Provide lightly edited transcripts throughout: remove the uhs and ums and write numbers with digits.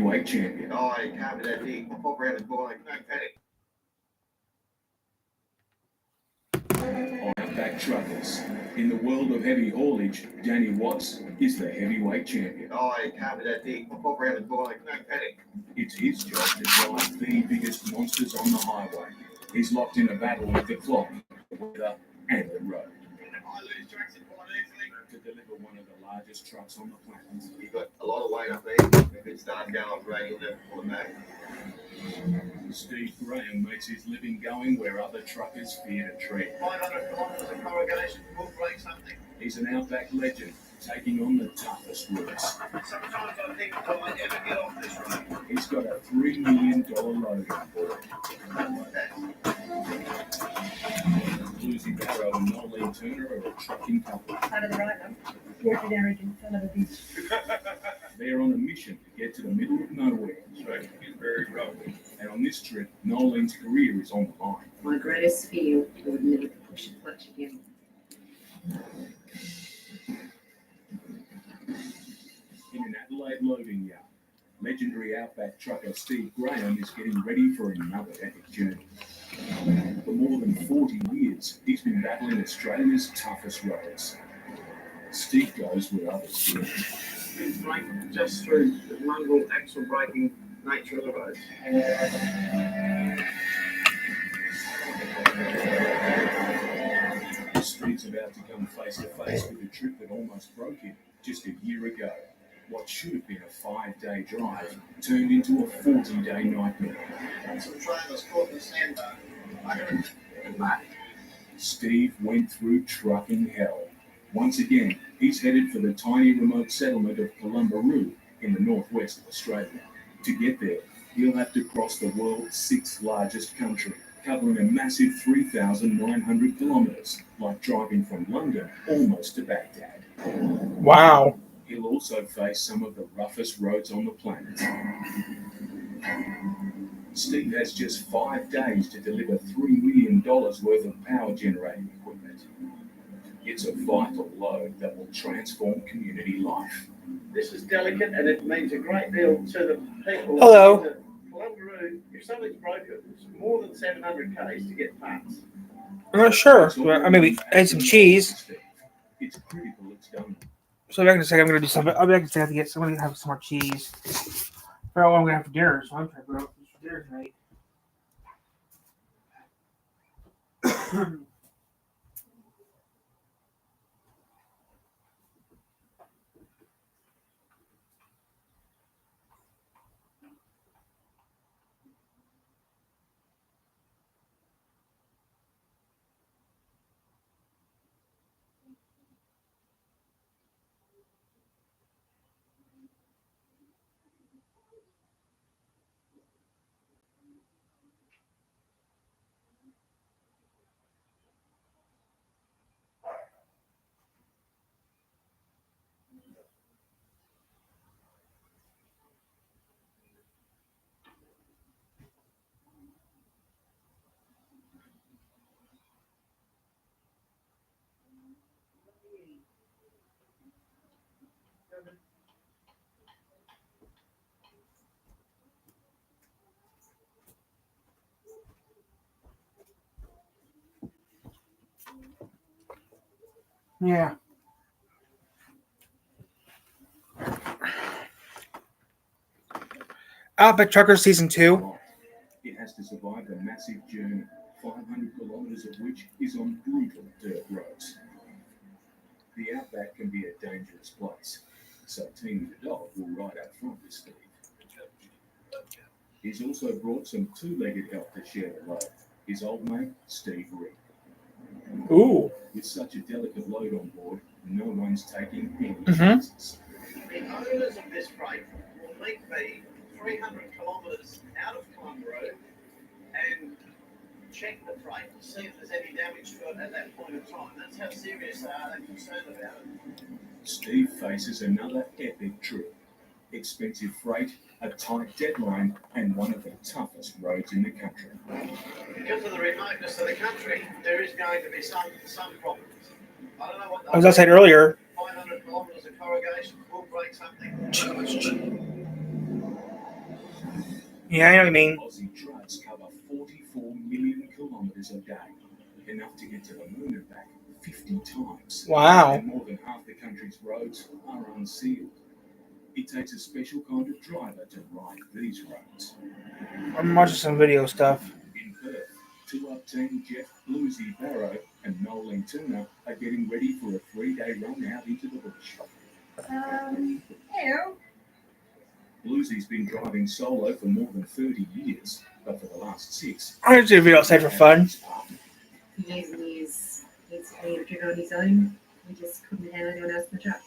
heavyweight champion. Oh, he can't be that big. I'll pop around the corner. No panic. Outback Truckers. In the world of heavy haulage, Danny Watts is the heavyweight champion. Oh, he can't be that big. I'll pop around the corner. No panic. It's his job to drive the biggest monsters on the highway. He's locked in a battle with the clock, the weather, and the road. I lose traction quite easily. To deliver one of the largest trucks on the planet. You've got a lot of weight up there. If it starts going off rain, you'll never pull it back. Steve Graham makes his living going where other truckers fear to tread. 500 kilometres of corrugation will break something. He's an outback legend, taking on the toughest routes. Sometimes I think, will I ever get off this road? He's got a $3 million load on board. Like that. Lucy Barrow and Nolene Turner are a trucking couple. Out of the right one. You're an arrogant son of a bitch. They're on a mission to get to the middle of nowhere. It's very rough. And on this trip, Nolene's career is on the line. My greatest fear would never push a clutch again. In an Adelaide loading yard, legendary outback trucker Steve Graham is getting ready for another epic journey. For more than 40 years, he's been battling Australia's toughest roads. Steve goes where others do. It's like just through the mongrel axle braking nature of the road. Steve's about to come face to face with a trip that almost broke him just a year ago. What should have been a 5-day drive turned into a 40-day nightmare. Some trailers caught in the sandbar. Steve went through trucking hell. Once again, he's headed for the tiny remote settlement of Columbaroo in the northwest of Australia. To get there, he'll have to cross the world's 6th largest country, covering a massive 3,900 kilometres, like driving from London almost to Baghdad. Wow. He'll also face some of the roughest roads on the planet. Steve has just 5 days to deliver $3 million worth of power generating equipment. It's a vital load that will transform community life. This is delicate and it means a great deal to the people. Hello. In Columbaroo, if something's broken, it's more than 700 k's to get parts. I'm not sure. I maybe add some cheese. It's critical it's done. So back in a second, I'm gonna do something. I'll be back in a second to get. I'm gonna have some more cheese. Figure out what I'm gonna have for dinner. So I'm trying to figure out what's for dinner tonight. Yeah. Outback Truckers Season 2. It has to survive a massive journey, 500 kilometres of which is on brutal dirt roads. The outback can be a dangerous place, so Team the dog will ride out front with Steve. He's also brought some two-legged help to share the load. His old mate, Steve Reed. Ooh. With such a delicate load on board, no one's taking any Mhm. chances. The owners of this freight will meet me 300 kilometres out of Columbaroo and check the freight to see if there's any damage to it at that point in time. That's how serious they are and concerned about it. Steve faces another epic trip. Expensive freight, a tight deadline, and one of the toughest roads in the country. Because of the remoteness of the country, there is going to be some problems. I don't know what. As I said earlier, 500 kilometres of corrugation will break something. Yeah, I know what you mean. Aussie trucks cover 44 million kilometres a day, enough to get to the moon and back 50 times. Wow. And more than half the country's roads are unsealed. It takes a special kind of driver to ride these roads. I'm watching some video stuff. In Perth, 2UP team Jeff Bluesy Barrow and Nolan Turner are getting ready for a 3-day run out into the bush. Hello. Bluesy's been driving solo for more than 30 years, but for the last 6, I just did a video outside for fun. He's driven on his own. We just couldn't handle anyone else in the truck.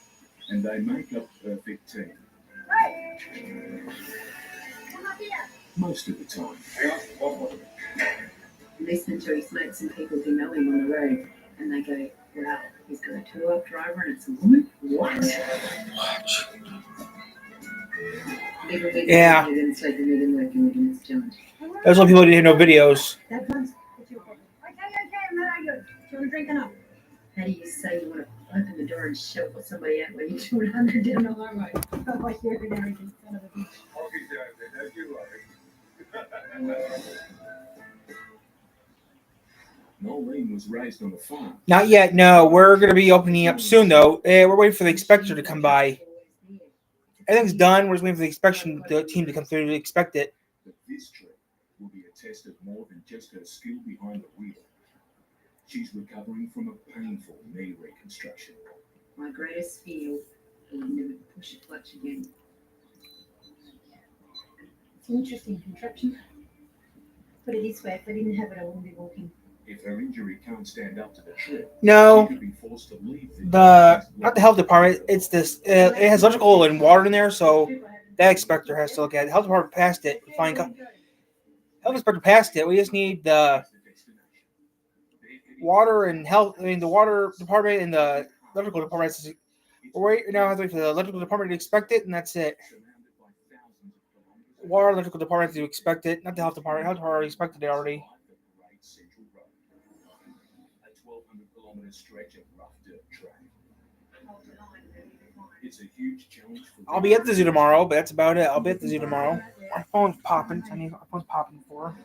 And they make a perfect team. Most of the time. Listen to his mates and people who know him on the road, and they go, wow, he's got a 2UP driver and it's a woman? What? Yeah. That's what people didn't know videos. Okay, I'm not good. Do you want to drink enough? How do you say you want to open the door and shout at somebody out when you're doing 100 down the highway? Oh, you're an arrogant son of a bitch. Nolene was raised on a farm. Not yet, no. We're going to be opening up soon, though. We're waiting for the inspector to come by. Everything's done. We're just waiting for the inspection team to come through to inspect it. But this trip will be a test of more than just her skill behind the wheel. She's recovering from a painful knee reconstruction. My greatest fear will never push a clutch again. It's an interesting contraption. Put it this way, if I didn't have it, I wouldn't be walking. If her injury can't stand up to the trip, No, she could be forced to leave not the health department. It's this. It has electrical and water in there, so that inspector has to look at it. The health department passed it. Fine. Health inspector passed it. We just need the water and health. I mean, the water department and the electrical department. We're now have to wait for the electrical department to inspect it, and that's it. Water electrical department to inspect it, not the health department. Health department inspected it already. A 1,200-kilometre stretch of rough dirt track. It's a huge challenge for I'll be at the zoo tomorrow, but that's about it. I'll be at the zoo tomorrow. My phone's popping. I need my phone's popping for.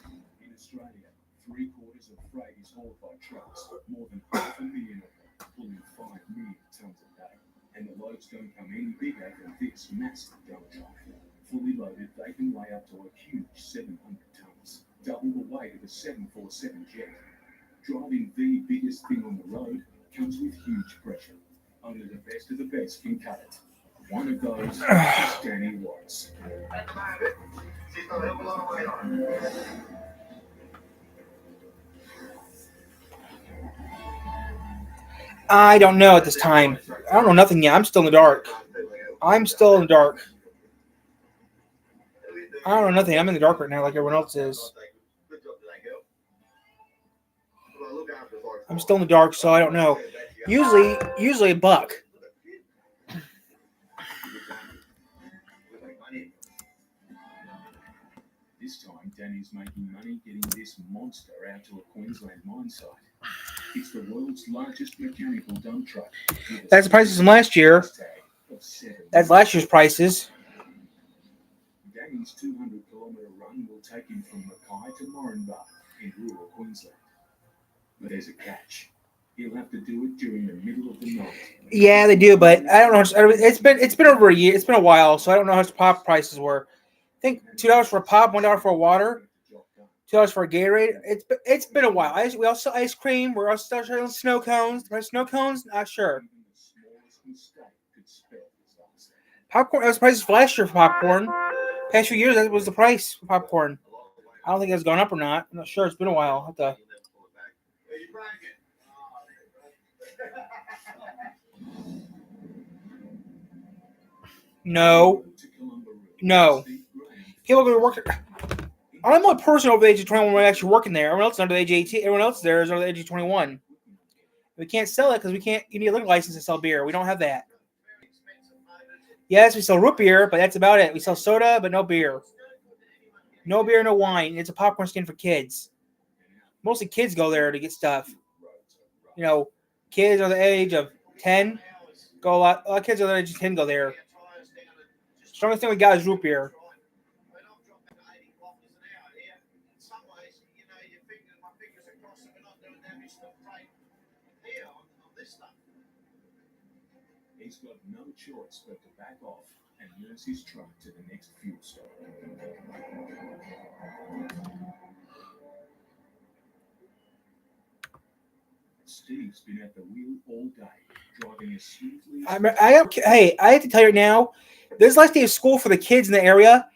In Australia, 3/4 of freight is hauled by trucks, more than 500,000 of them, pulling 5 million tonnes a day. And the loads don't come any bigger than this massive dump truck. Fully loaded, they can weigh up to a huge 700 tonnes, double the weight of a 747 jet. Driving the biggest thing on the road comes with huge pressure. Only the best of the best can cut it. One of those is Danny Watts. I don't know at this time. I don't know nothing yet. I'm still in the dark. I don't know nothing. I'm in the dark right now like everyone else is. I'm still in the dark, so I don't know. Usually a buck. This time, Danny's making money getting this monster out to a Queensland mine site. It's the world's largest mechanical dump truck. That's the prices from last year. That's last year's prices. Danny's 200-kilometre run will take him from Mackay to Moranbah in rural Queensland. But there's a catch. He'll have to do it during the middle of the night. Yeah, they do, but I don't know. It's been over a year. It's been a while, so I don't know how much pop prices were. I think $2 for a pop, $1 for a water, $2 for a Gatorade. It's been a while. We also sell ice cream. We're also selling snow cones. Snow cones, not sure. Popcorn. That was prices for last year for popcorn. Past few years, that was the price for popcorn. I don't think it's gone up or not. I'm not sure. It's been a while. I'll have to. No. People are working. I'm the only person over the age of 21 actually working there. Everyone else is under the age of 18. Everyone else there is under the age of 21. We can't sell it because we can't. You need a liquor license to sell beer. We don't have that. Yes, we sell root beer, but that's about it. We sell soda, but no beer. No beer, no wine. It's a popcorn stand for kids. Mostly kids go there to get stuff. You know, kids are the age of 10. Go a lot of kids are the age of 10 go there. Strongest thing we got is root beer. so we're not doing damage to the freight here on this stuff. He's got no choice but to back off and nurse his truck to the next fuel stop. Steve's been at the wheel all day, driving as smoothly as I have to tell you right now, this is the last day of school for the kids in the area.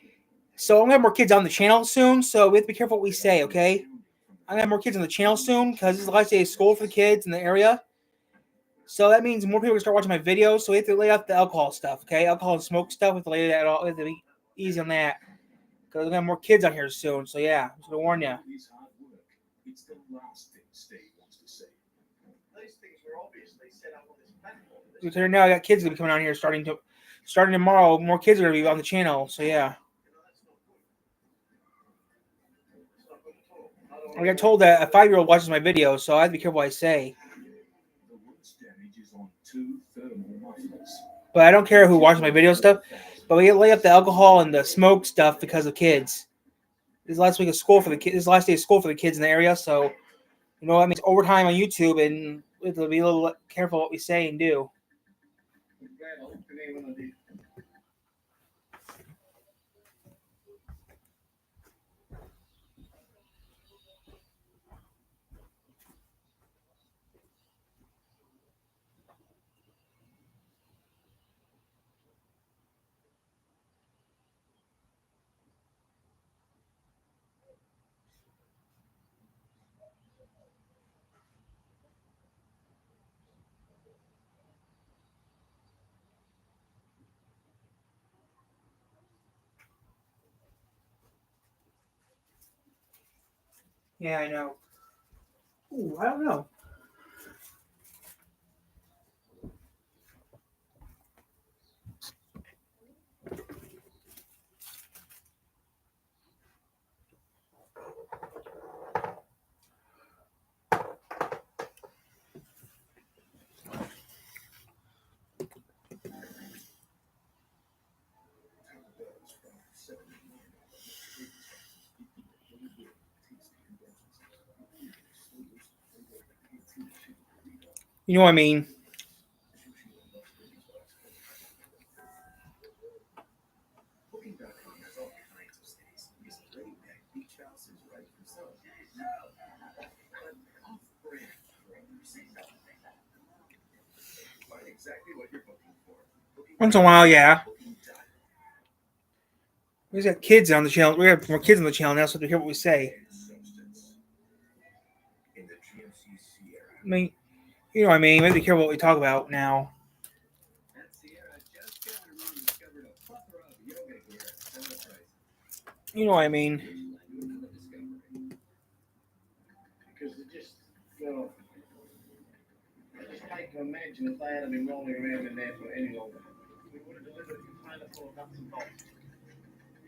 So I'm gonna have more kids on the channel soon. So we have to be careful what we say, okay? I'm gonna have more kids on the channel soon because this is the last day of school for the kids in the area. So that means more people can start watching my videos. So we have to lay out the alcohol stuff, okay? Alcohol and smoke stuff. We have to lay that all. We have to be easy on that because we're gonna have more kids on here soon. So yeah, I'm just gonna warn you. his hard work. It's the last thing Steve wants to see. These things were obviously set up on this platform. So now I got kids gonna be coming on here starting tomorrow. More kids are gonna be on the channel. So yeah. I got told that a 5-year-old watches my videos, so I have to be careful what I say. The worst damage is on 2 thermal mufflers. But I don't care who watches my video stuff. But we lay up the alcohol and the smoke stuff because of kids. This is last week of school for the kids. This is the last day of school for the kids in the area, so you know that means overtime on YouTube, and we have to be a little careful what we say and do. Yeah, I know. Ooh, I don't know. You know what I mean? Once in a while, yeah. We got kids on the channel. We have more kids on the channel now, so to hear what we say. I mean, you know what I mean? We have to be careful what we talk about now. You know what I mean? Because it just, I just hate to imagine if they had been rolling around in there for any longer. We would have delivered a container full of nuts and bolts.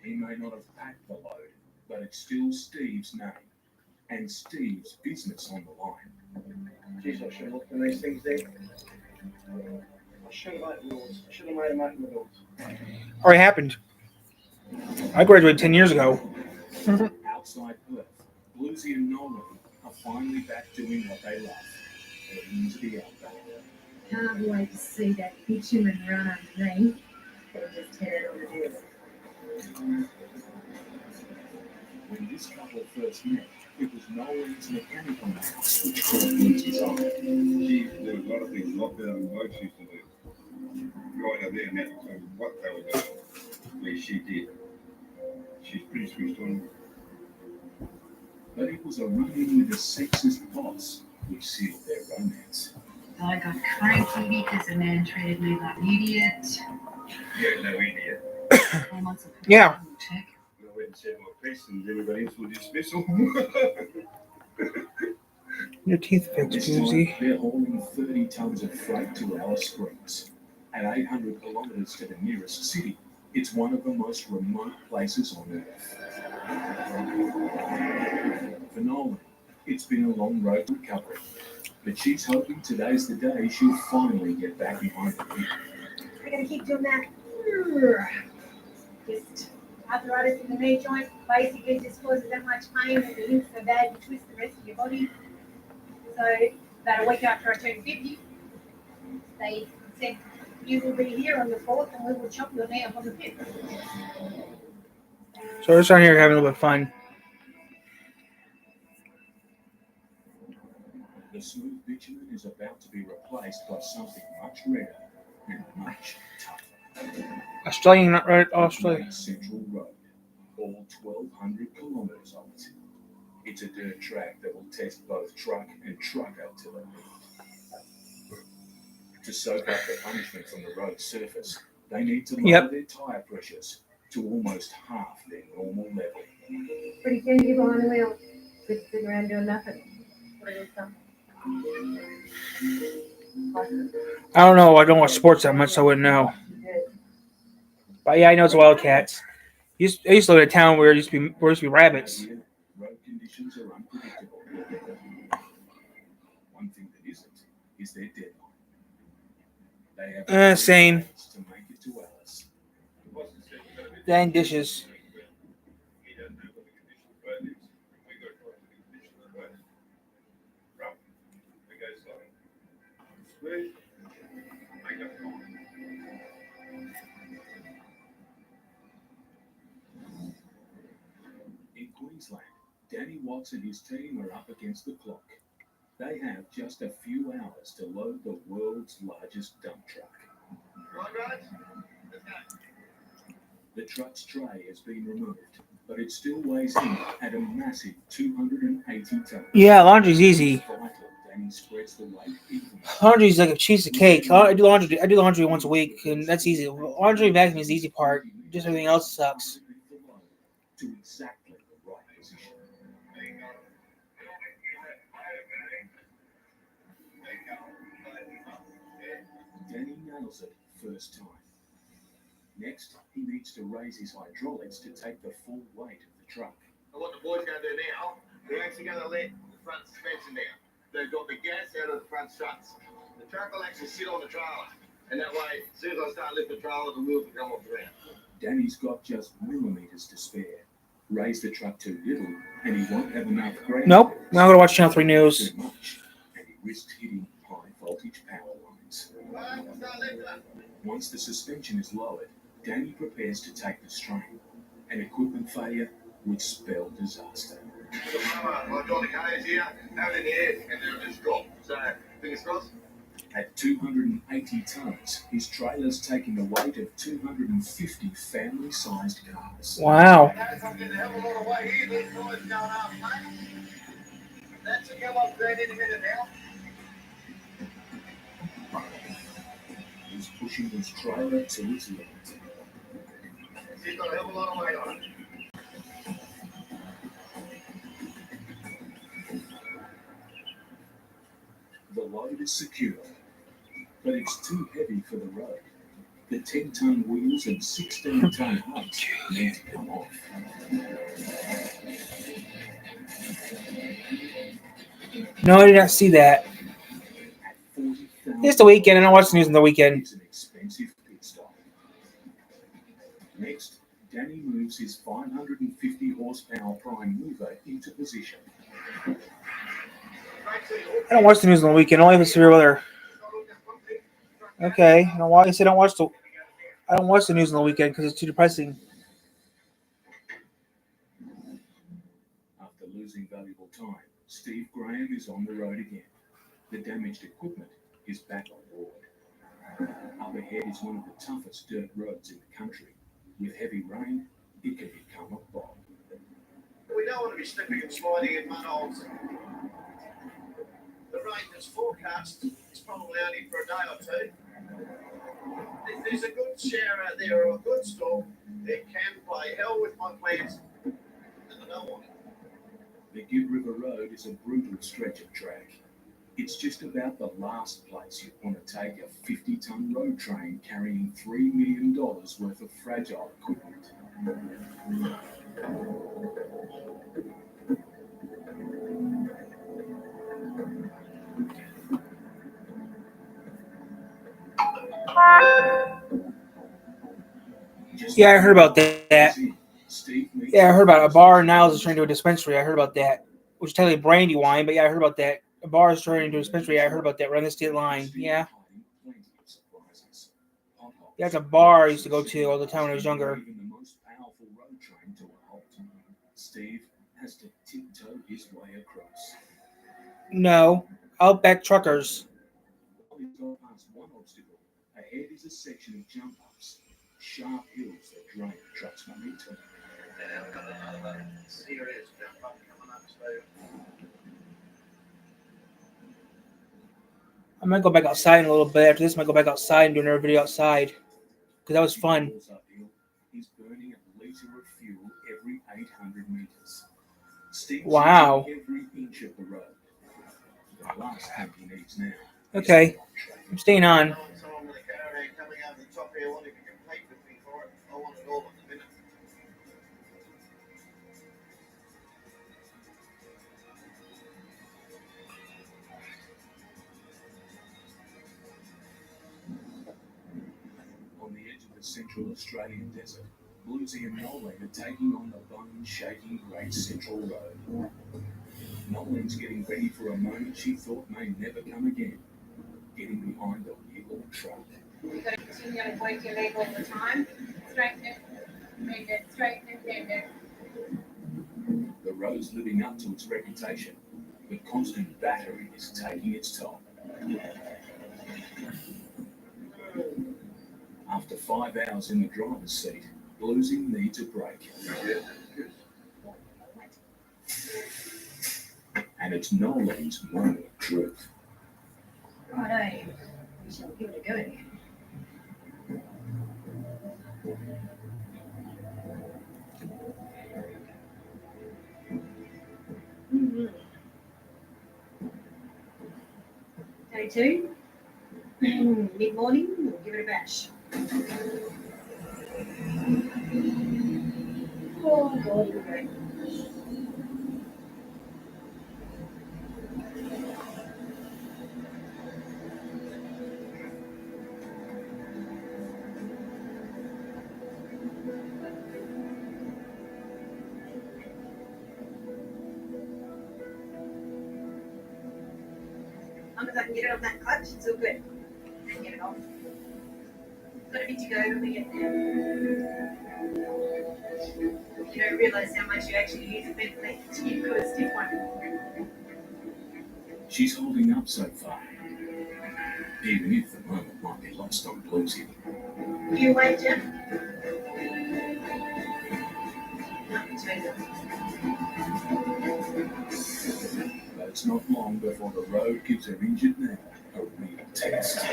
He may not have packed the load, but it's still Steve's name and Steve's business on the line. Jeez, I should have looked in these things there. I should have opened doors. I should have made them open the doors. Already happened. I graduated 10 years ago. Outside Perth, Bluesy and Nolan are finally back doing what they love, heading into the outback. Can't wait to see that bitumen run underneath. They just head out on the desk. When this couple first met, it was Nolan's mechanical house which caught Bluesy's eye. There was a lot of things lockdown and blokes used to do. Right up there, and that's what they were doing. Where she did. She's pretty switched on. But it was a run-in with a sexist boss which sealed their romance. I got cranky because the man treated me like an idiot. You're no idiot. Yeah. Check. I went and said my piece and everybody else was dismissal. Your teeth fixed, This time, Bluesy. they're hauling 30 tons of freight to Alice Springs. At 800 kilometers to the nearest city, it's one of the most remote places on Earth. For Nolan, it's been a long road to recovery, but she's hoping today's the day she'll finally get back behind the wheel. I gotta keep doing that. Just arthritis in the knee joint basically just causes that much pain that it links so bad you twist the rest of your body. So about a week after I turned 50, they said, you will be here on the 4th and we will chop your knee off on the 5th. So we're starting here having a little bit of fun. The smooth bitumen is about to be replaced by something much redder and much tougher. Australian, not right? Australia. Great Central Road, all 1,200 kilometres of it. It's a dirt track that will test both truck and trucker till it meet. To soak up the punishment from the road surface, they need to lower their tyre pressures to almost half their normal level. Pretty soon you're behind the wheel. Good sitting around doing nothing. What is something? I don't know. I don't watch sports that much, so I wouldn't know. But yeah, I know it's Wildcats. I used to live in a town where there used to be rabbits. Road conditions are unpredictable. One thing that isn't is their deadline. They have Same. to make it to Alice. Dang dishes. In Queensland, Danny Watts and his team are up against the clock. They have just a few hours to load the world's largest dump truck. The truck's tray has been removed, but it still weighs in at a massive 280 tons. Yeah, laundry's easy. Danny spreads the weight evenly. Laundry's like a piece of cake. I do laundry once a week, and that's easy. Laundry and vacuuming is the easy part. Just everything else sucks. To exactly the right position. Danny nails it first time. Next, he needs to raise his hydraulics to take the full weight of the truck. And what the boys going to do now, they're actually going to let the front suspension down. They've got the gas out of the front struts. The truck will actually sit on the trailer. And that way, as soon as I start lifting the trailer, the wheels will come off the ground. Danny's got just millimetres to spare. Raise the truck too little, and he won't have enough gravity. Nope. Now I'm going to watch Channel 3 News. Too much, and he risks hitting high voltage power lines. Once the suspension is lowered, Danny prepares to take the strain. An equipment failure would spell disaster. The hydraulic hose here, have it in the air, and then it'll just drop. So, fingers crossed. At 280 tons, his trailer's taking the weight of 250 family-sized cars. Wow. I'm getting a hell of a lot of weight here. These guys going up, mate. That's a come up there in a minute now. He's pushing his trailer to its limit. He's got a hell of a lot of weight on it. The load is secure, but it's too heavy for the road. The 10-ton wheels and 16-ton hubs need to come off. No, I did not see that. It's the weekend. I don't watch the news on the weekend. It's an expensive pit stop. Next, Danny moves his 550 horsepower prime mover into position. I don't watch the news on the weekend. Only if it's severe weather. Okay. I don't watch the news on the weekend because it's too depressing. After losing valuable time, Steve Graham is on the road again. The damaged equipment is back on board. Up ahead is one of the toughest dirt roads in the country. With heavy rain, it can become a bog. We don't want to be slipping and sliding in mud holes. The rain that's forecast is probably only for a day or two. If there's a good shower out there or a good storm, it can play hell with my plants, and I don't want it. The Gibb River Road is a brutal stretch of track. It's just about the last place you want to take a 50-ton road train carrying $3 million worth of fragile equipment. Yeah, I heard about that. Yeah, I heard about a bar in Niles is trying to do a dispensary. I heard about that. Which is technically brandy wine, but yeah, I heard about that. a bar is turning into a dispensary. I heard about that. Right on the state line. Yeah. Yeah, it's a bar I used to go to all the time when I was younger. Even the most powerful road train to a halt. Steve has to tiptoe his way across. No, Outback Truckers. While he's gone past one obstacle, ahead is a section of jump ups, sharp hills that drain trucks' momentum. Yeah, we've got another serious jump up coming up, so I might go back outside in a little bit. After this, I might go back outside and do another video outside because that was fun. Uphill, he's burning a litre of fuel every 800 metres. Steve's Wow. using every inch of the road. The last thing he needs now. Okay, I'm staying on. someone with a caravan coming over the top here wanting to compete with me for it. I want it all in a minute. On the edge of the central Australian desert, Bluesy and Nolan are taking on the bone-shaking Great Central Road. Nolan's getting ready for a moment she thought may never come again. Getting behind a year-old truck. You've got to continue to work your leg all the time. Straighten it, bend it, straighten it, bend it. The road's living up to its reputation, but constant battering is taking its toll. After 5 hours in the driver's seat, Bluesy needs a break. And it's Nolan's moment of truth. Righto. We shall give it a go. Day 2. Mid-morning, we'll give it a bash. Oh, God, here we go. As long as I can get it on that clutch, it's all good. And get it off. Got a bit to go when we get there. You don't realise how much you actually use a bent leg till you've got a stiff one. She's holding up so far, even if the moment might be lost on Bluesy. You awake, Jeff? Nothing to But it's not long before the road gives her injured knee a real test.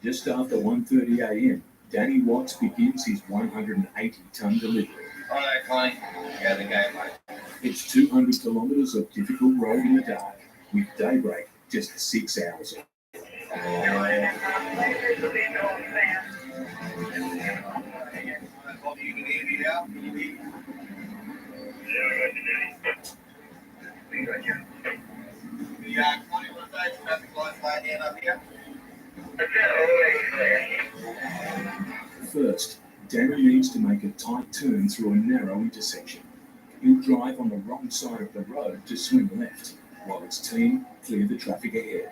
Just after 1:30 a.m., Danny Watts begins his 180-ton delivery. All right, Connie. You got the game, mate. It's 200 kilometres of difficult road in the dark, with daybreak just 6 hours away. You can hear me now? Yeah, Connie, what's that traffic lights laying down up here? First, Danny needs to make a tight turn through a narrow intersection. He'll drive on the wrong side of the road to swing left, while his team clear the traffic ahead.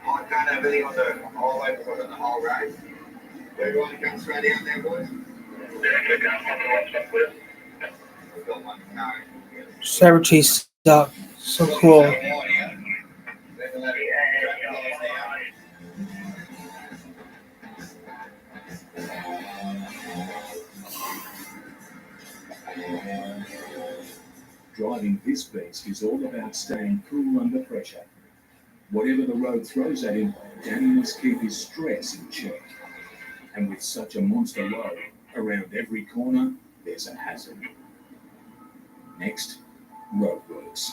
I can't have anything on the highway because on the whole road. Everyone come straight down there, boys. We've got one car. Cyber chase stuff. So cool. Driving this beast is all about staying cool under pressure. Whatever the road throws at him, Danny must keep his stress in check. And with such a monster load, around every corner, there's a hazard. Next, roadworks.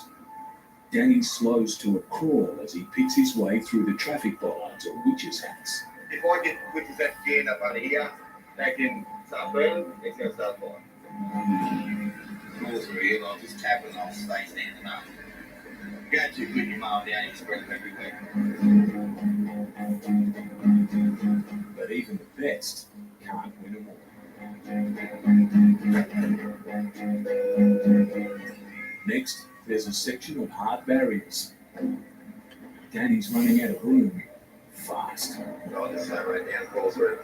Danny slows to a crawl as he picks his way through the traffic bollards or witches' hats. If I get witches that jammed up under here, back in start burning, it's going to start flying. Crawl through here, I'll just tap and I'll stay standing up. Go too quick, you mow down, you spread them everywhere. but even the best can't win them all. Next, there's a section of hard barriers. Danny's running out of room fast. I'll just say right now, fall through.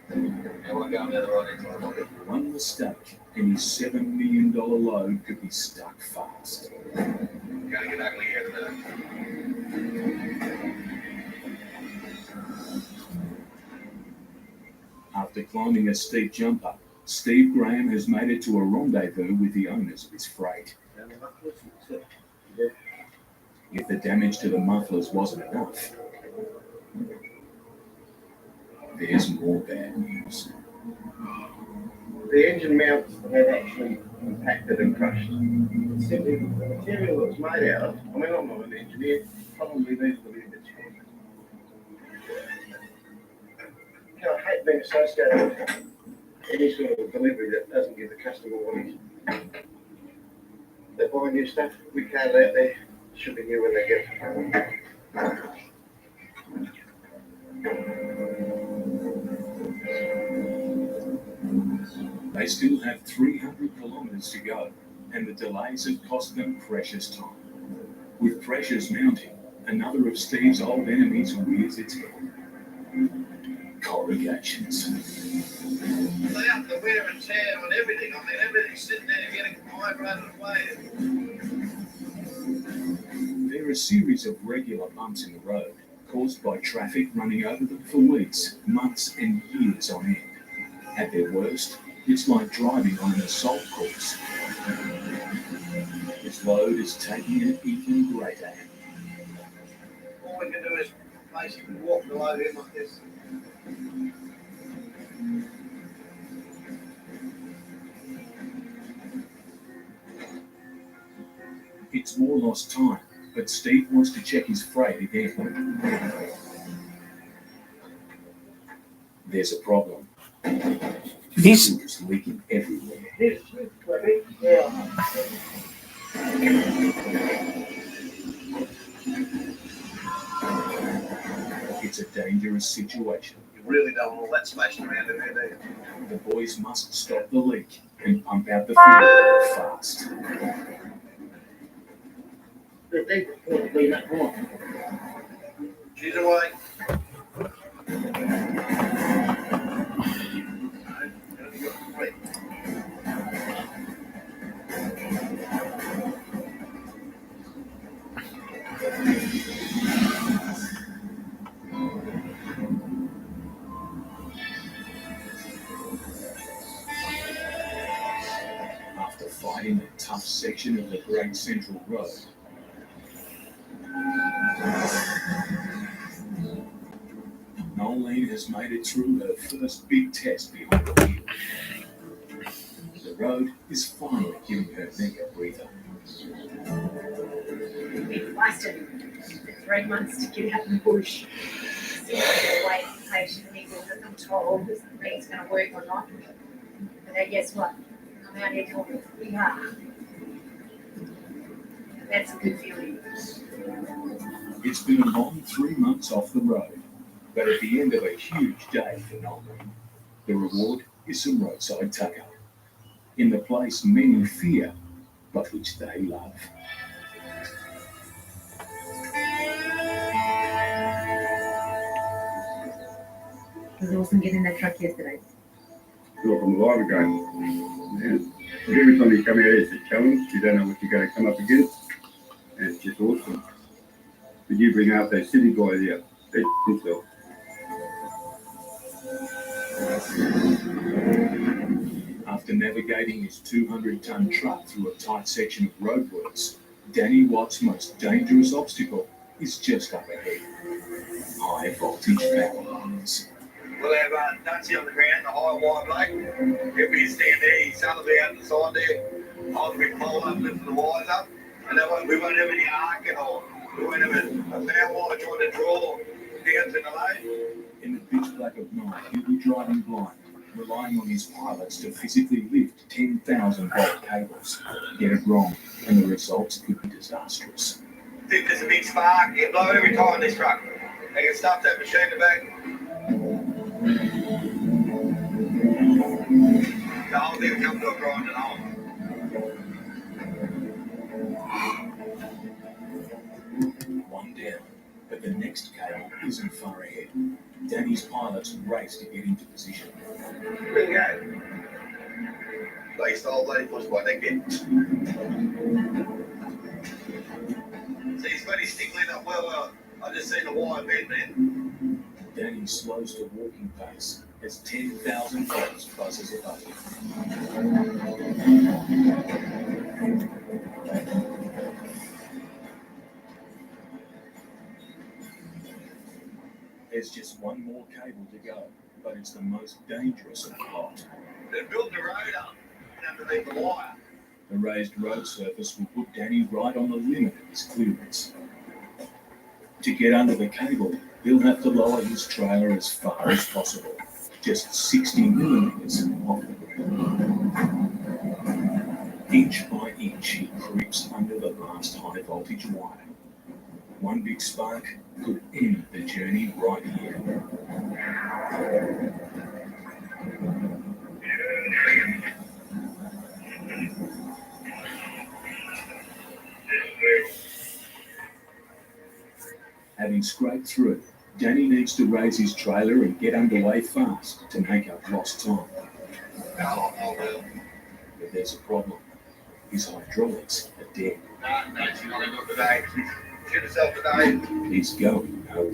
And we're going the other right into the pocket. One mistake, and his $7 million load could be stuck fast. Going to get ugly here in a minute. After climbing a steep jumper, Steve Graham has made it to a rendezvous with the owners of his freight. If the damage to the mufflers wasn't enough, there's more bad news. The engine mounts have actually impacted and crushed. Simply the material it's made out of, I mean, I'm not an engineer, probably needs to be a bit stronger. You know, I hate being associated with any sort of delivery that doesn't give the customer what he's. They buy new stuff, we cars out there, should be new when they get it. They still have 300 kilometres to go, and the delays have cost them precious time. With pressures mounting, another of Steve's old enemies rears its head. Corrugations. They up the wear and tear on everything. I mean, everything's sitting there getting vibrated away. They're a series of regular bumps in the road, caused by traffic running over them for weeks, months, and years on end. At their worst, it's like driving on an assault course. His load is taking an even greater hit. All we can do is basically walk the load in like this. It's more lost time, but Steve wants to check his freight again. There's a problem. Diesel is leaking everywhere. It's a dangerous situation. You really don't want all that splashed around in there, do you? The boys must stop the leak and pump out the fuel fast. She's away. After fighting a tough section of the Great Central Road, Nolene has made it through her first big test behind the wheel. The road is finally giving her neck a breather. We've lasted for 3 months to get out in the bush. Still waiting patiently because I'm told if the thing's going to work or not. But then guess what? I'm out here doing it pretty hard. That's a good feeling. It's been a long 3 months off the road, but at the end of a huge day for Nolene, the reward is some roadside tucker. In the place many fear, but which they love. It was awesome getting in that truck yesterday. Feel from alive again. Yeah. Every time you come out, it's a challenge. You don't know what you're going to come up against. And it's just awesome. But you bring out those city guys out. They himself. After navigating his 200-ton truck through a tight section of roadworks, Danny Watt's most dangerous obstacle is just up ahead. High voltage power lines. We'll have Dutchy on the ground, the high wire blade. If we stand there, his son will be out the side there. I'll be pulling up, lifting the wires up. And we won't have any arcing or we won't have a power wire trying to draw down to the lane. In the pitch black of night, he'll be driving blind, relying on his pilots to physically lift 10,000-volt cables. Get it wrong, and the results could be disastrous. Think there's a big spark, it'll blow every time this truck. They can stuff that machine in the back. The whole thing will come to a grinding halt. One down, but the next cable isn't far ahead. Danny's pilots race to get into position. Bingo. They stole bloody push by that kid. See, he's got his stick lit up well. I just seen the wire bend, man. Danny slows to walking pace as 10,000 volts buzzes above him. There's just one more cable to go, but it's the most dangerous of the lot. They're building the road up underneath the wire. The raised road surface will put Danny right on the limit of his clearance. To get under the cable, he'll have to lower his trailer as far as possible, just 60 millimeters off the ground. Inch by inch, he creeps under the last high voltage wire. One big spark could end the journey right here. Having scraped through, Danny needs to raise his trailer and get underway fast to make up lost time. But there's a problem. His hydraulics are dead. No, she's not going to do it today. Shoot herself today. He's going nowhere.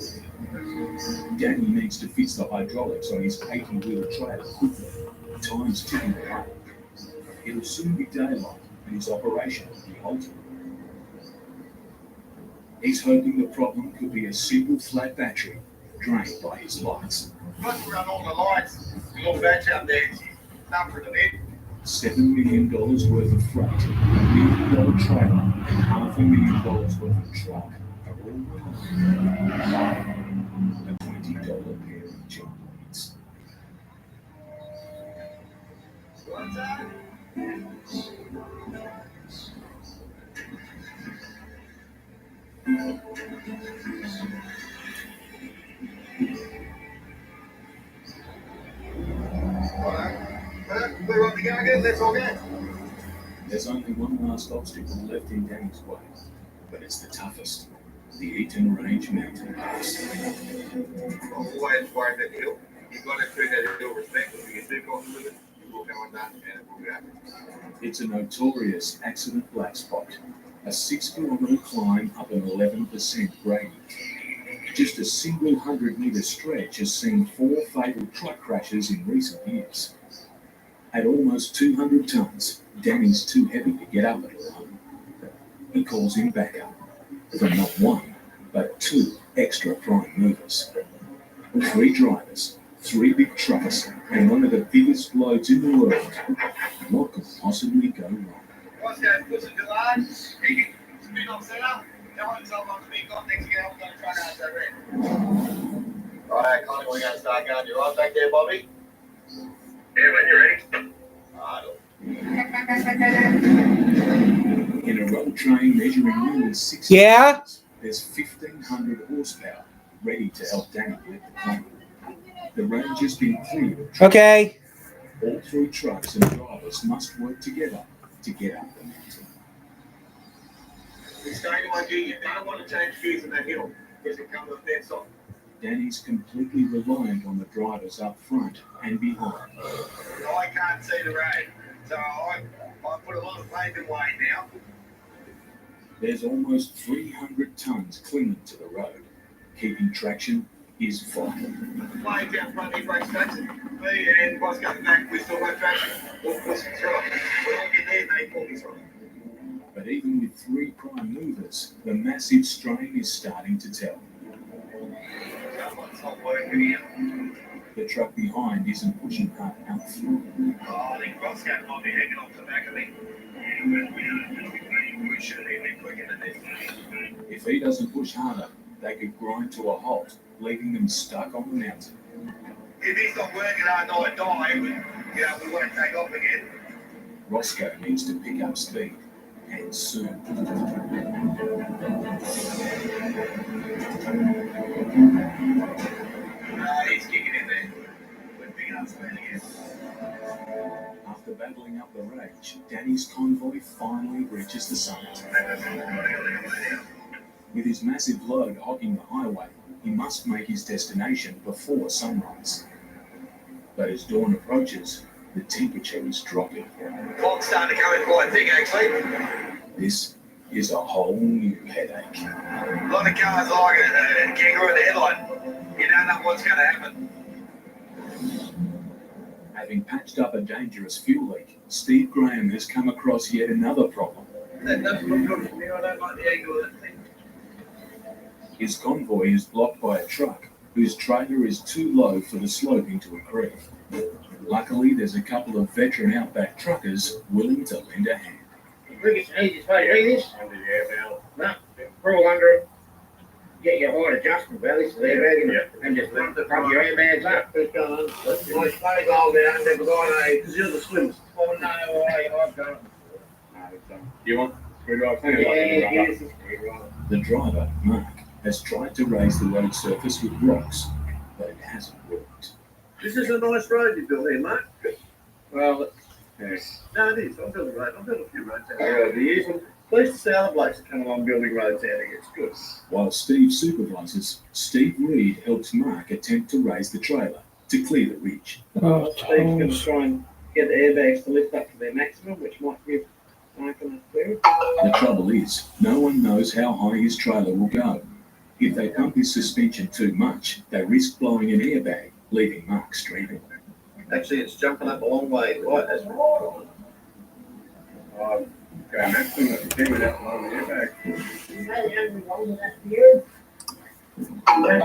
Danny needs to fix the hydraulics on his 80-wheel trailer quickly. Time's ticking away. It'll soon be daylight and his operation will be halted. He's hoping the problem could be a simple flat battery drained by his lights. Must run all the lights. The little batch up there. Not for the bed. $7 million worth of freight, $1 million trailer, and $500,000 worth of truck are all a $20 pair of cheap points. What's that? We're on the go again. Let's all go. There's only one last obstacle left in Danny's way, but it's the toughest. The Eaton Range Mountain Pass. Always worry that hill. You've got to treat that hill respectfully. If you get too confident with it, you will go undone and it will go. It's a notorious accident black spot. A 6-kilometre climb up an 11% gradient. Just a single 100-metre stretch has seen 4 fatal truck crashes in recent years. At almost 200 tonnes, Danny's too heavy to get up it alone. He calls in backup for not one, but 2 extra prime movers. 3 drivers, 3 big trucks, and one of the biggest loads in the world. What could possibly go wrong? What's that? Push it to line. Speed on center. Tell him someone's big on next year. I'm going to try to answer that red. Right, Connie, we're going to start going. You right back there, Bobby? Yeah, when you're ready. In a road train measuring nearly 6 Yeah? meters, there's 1,500 horsepower ready to help Danny lift the plane. The range has been cleared of trucks. Okay. All 3 trucks and drivers must work together to get up the mountain. It's going to one gear. You don't want to change gears in that hill because it comes with dead soft. Danny's completely reliant on the drivers up front and behind. I can't see the road, so I put a lot of faith in Wayne now. There's almost 300 tons clinging to the road. Keeping traction is vital. Wayne's out front, he breaks traction. Me and Boss goes back, we still got traction. We'll push it through. When I get there, they pull me through. But even with 3 prime movers, the massive strain is starting to tell. Someone's not working here. The truck behind isn't pushing hard enough. Oh, I think Roscoe might be hanging off the back of me. We should have been quicker than this. If he doesn't push harder, they could grind to a halt, leaving them stuck on the mountain. If he's not working hard and I die, we won't take off again. Roscoe needs to pick up speed, and soon. He's kicking in there. We're picking up speed again. After After battling up the rage, Danny's convoy finally reaches the summit. With his massive load hogging the highway, he must make his destination before sunrise. But as dawn approaches, the temperature is dropping. Fog's starting to come in quite thick, actually. This is a whole new headache. A lot of cars like it, kangaroo in the headlight. You don't know what's going to happen. Having patched up a dangerous fuel leak, Steve Graham has come across yet another problem. That doesn't look good for me. I don't like the angle of that thing. His convoy is blocked by a truck whose trailer is too low for the sloping to agree. Luckily, there's a couple of veteran outback truckers willing to lend a hand. I think it's the easiest way to do this. Under the airbag. No, crawl under it. Get your height adjustment belly so they're ready, and just rub your airbags up. Keep going. Nice close hold down, because you're the swimmers. Oh no, I've got it. You want screwdriver? Yeah. The driver, Mark, has tried to raise the road surface with rocks, but it hasn't worked. This is a nice road you built here, mate. Well, yes. No, it is. I've built a road. I've built a few roads out All here. right, the usual. Pleased to see other blokes that come along building roads out here. It's good. While Steve supervises, Steve Reed helps Mark attempt to raise the trailer to clear the ridge. Oh, Steve's going to try and get the airbags to lift up to their maximum, which might give Mark enough clearance. The trouble is, no one knows how high his trailer will go. If they pump his suspension too much, they risk blowing an airbag, leaving Mark streaming. Actually, it's jumping up a long way. Right, that's right. Okay, maximum of 10 minutes along the airbag. I'd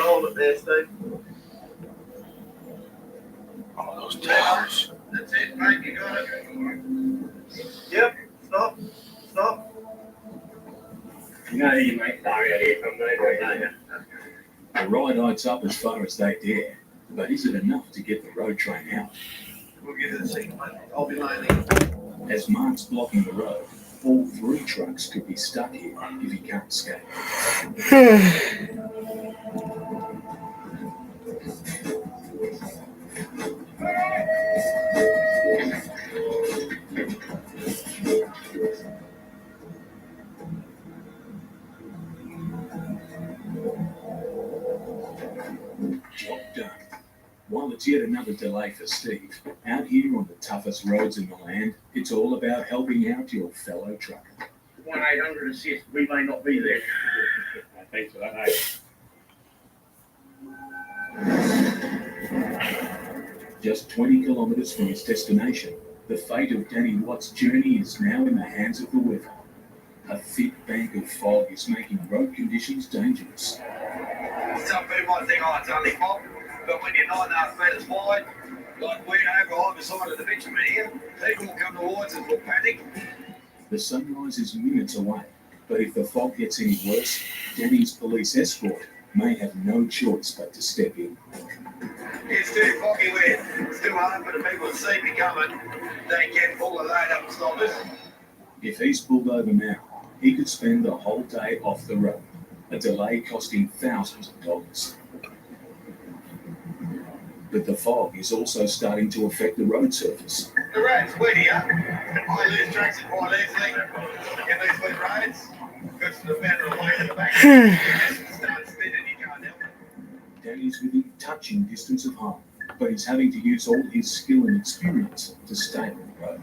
hold it there, Steve. Oh, those towers. That's it, mate. You got it. Yep. Stop. Stop. You know you make sorry out here from me, don't you? The ride heights up as far as they dare, but is it enough to get the road train out? We'll get to the second, mate. I'll be landing. As Mark's blocking the road, all three trucks could be stuck here if he can't escape. Job done. While it's yet another delay for Steve, out here on the toughest roads in the land, it's all about helping out your fellow trucker. 1-800 assist, we may not be there. Thanks for that, mate. Just 20 kilometres from his destination, the fate of Danny Watt's journey is now in the hands of the weather. A thick bank of fog is making road conditions dangerous. Some people might think, oh, it's only fog, but when you're 9.5 metres wide, like we over on the side of the bitumen here, people will come towards us with panic. The sunrise is minutes away, but if the fog gets any worse, Danny's police escort may have no choice but to step in. It's too foggy where it's too hard for the people to see me coming. They can pull the load up and stop us. If he's pulled over now, he could spend the whole day off the road, a delay costing thousands of dollars. But the fog is also starting to affect the road surface. The road's wet here. I lose traction quite easily in these wet roads. Because of the amount of weight in the back. You just start spinning, you can't help it. Danny's within touching distance of home, but he's having to use all his skill and experience to stay on the road.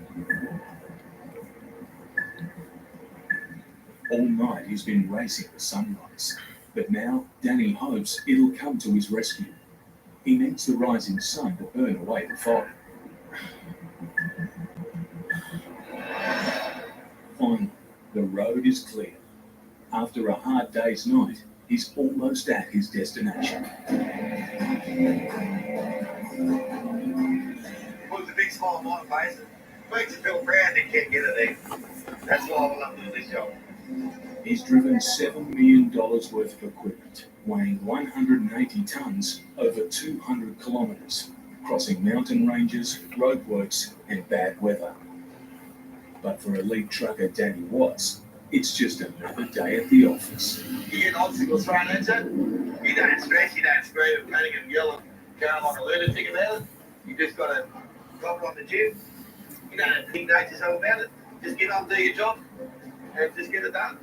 All night he's been racing the sunrise, but now Danny hopes it'll come to his rescue. He needs the rising sun to burn away the fog. Finally, the road is clear. After a hard day's night, he's almost at his destination. Puts a big smile on my face. Makes you feel proud to get it there. That's why I love doing this job. He's driven $7 million worth of equipment, weighing 180 tons over 200 kilometres, crossing mountain ranges, roadworks and bad weather. But for elite trucker Danny Watts, it's just another day at the office. You get obstacles thrown at you. You don't stress, you don't scream and panic and yell and going like a lunatic about it. You just got to drop on the gym. You don't have to intimidate yourself about it. Just get on, do your job, and just get it done.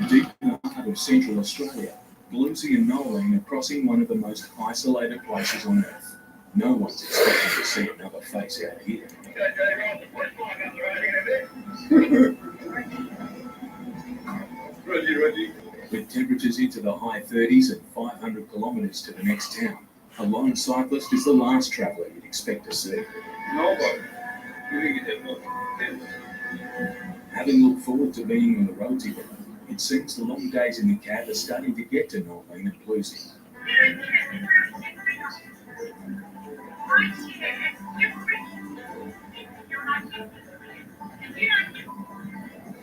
Deep in the heart of Central Australia, Bluesy and Noeline are crossing one of the most isolated places on Earth. No one's expecting to see another face out here. With temperatures into the high 30s and 500 kilometres to the next town, a lone cyclist is the last traveller you'd expect to see. Having looked forward to being on the road together, it seems the long days in the cab are starting to get to Noeline and Bluesy.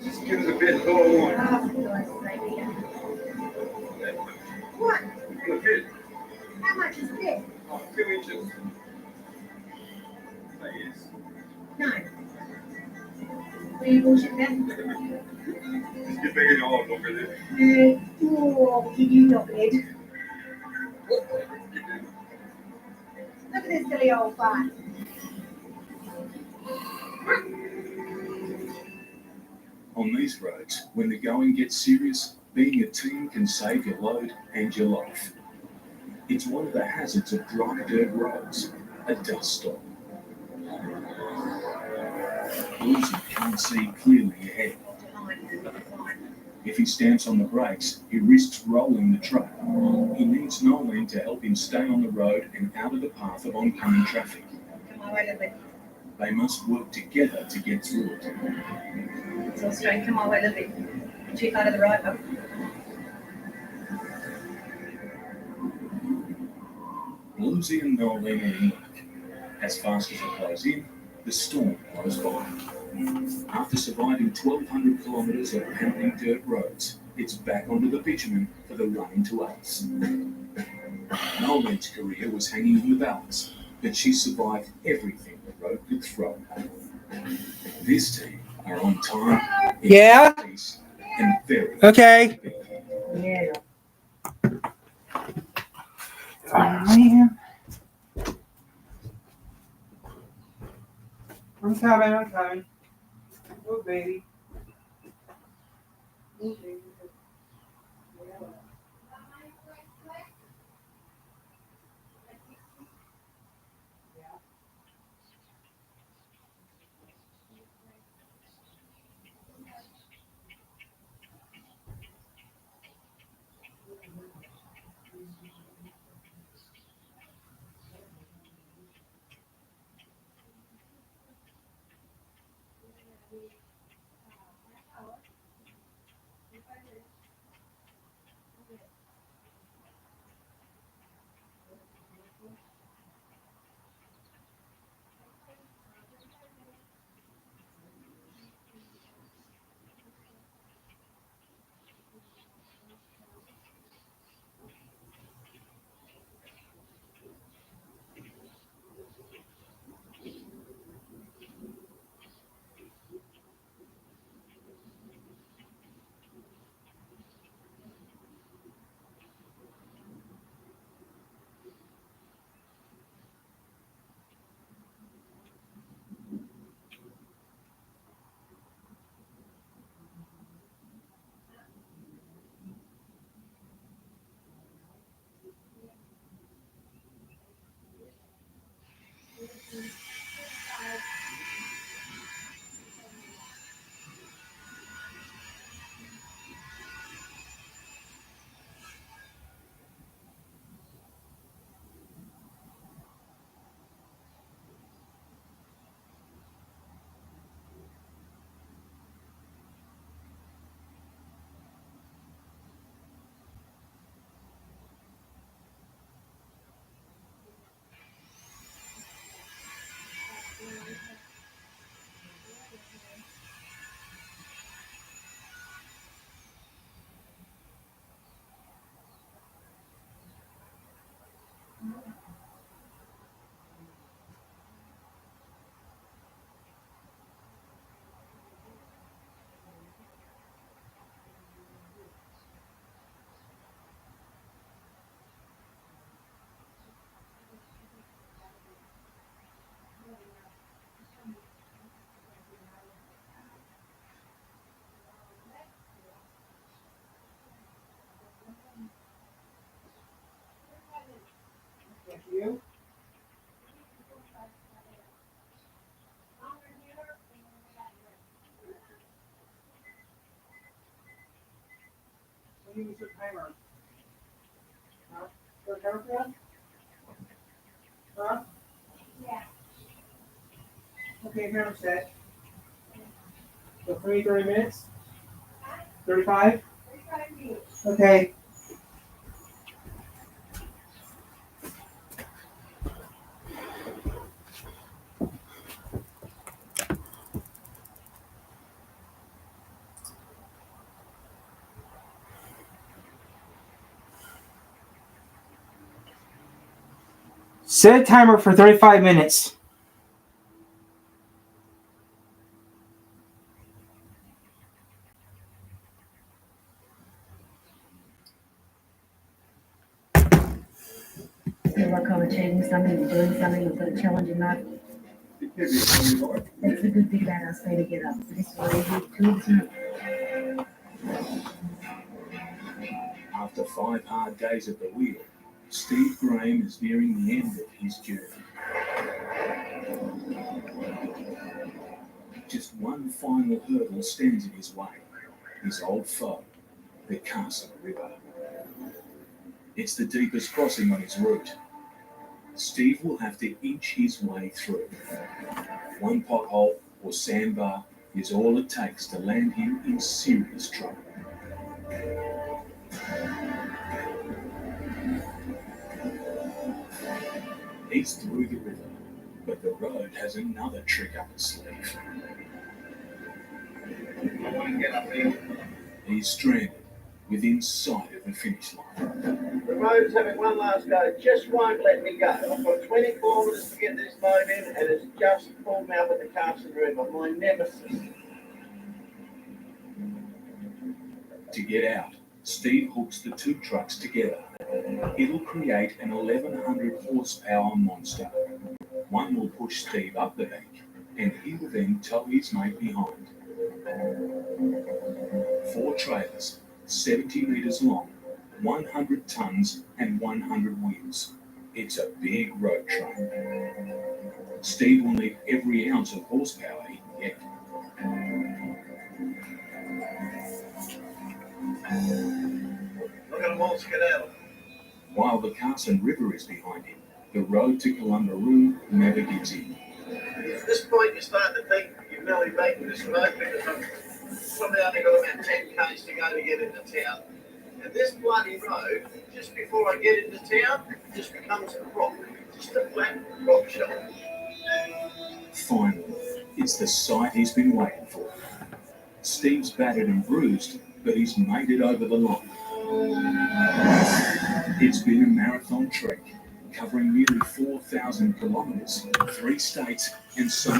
Just give us a bit of all one. What? A bit. How much is this? 2 inches. Yes. No. Will you bullshit that? Just get bigger your hole, look at it. Oh, did you not, Ed? Look at this silly old fart. On these roads, when the going gets serious, being a team can save your load and your life. It's one of the hazards of dry dirt roads, a dust storm. Bluesy can't see clearly ahead. If he stamps on the brakes, he risks rolling the truck. He needs Noeline to help him stay on the road and out of the path of oncoming traffic. Come on, wait a bit. They must work together to get through it. It's all straight. Come on, wait a bit. Too far to the right, bub. Bluesy and Noeline are in work. As fast as it blows in, the storm blows by. After surviving 1,200 kilometres of pounding dirt roads, it's back onto the bitumen for the run into Alps. Noeline's career was hanging in the balance, but she survived everything the road could throw her. This team are on time, Yeah? peace, and very Okay. Yeah. Oh, man. I'm coming. Oh, baby. Thank you. When you use your timer? Huh? Your timer for that? Huh? Yeah. Okay, timer set. So 30 minutes? 35? 35 minutes. Okay. Set a timer for 35 minutes. Feel like I'm achieving something, or doing something, I've got a challenge in life. That's the good thing about us need to get up. This is what easy to After 5 hard days at the wheel, Steve Graham is nearing the end of his journey. Just one final hurdle stands in his way, his old foe, the Carson River. It's the deepest crossing on his route. Steve will have to inch his way through. One pothole or sandbar is all it takes to land him in serious trouble. He's through the river, but the road has another trick up its sleeve. He's stranded within sight of the finish line. The road's having one last go, it just won't let me go. I've got 20 kilometres to get this load in, and it's just pulled me up at the Carson River, my nemesis. To get out, Steve hooks the two trucks together. It'll create an 1,100 horsepower monster. One will push Steve up the bank, and he will then tow his mate behind. 4 trailers, 70 metres long, 100 tons and 100 wheels. It's a big road train. Steve will need every ounce of horsepower he can get. Look at them all skedaddle. While the Carson River is behind him, the road to Columbaroo never gives in. At this point, you start to think you've nearly beaten this road because I've probably only got about 10 k's to go to get into town. And this bloody road, just before I get into town, just becomes a rock, just a flat rock shelf. Finally, it's the sight he's been waiting for. Steve's battered and bruised, but he's made it over the line. It's been a marathon trek, covering nearly 4,000 kilometres, 3 states, and so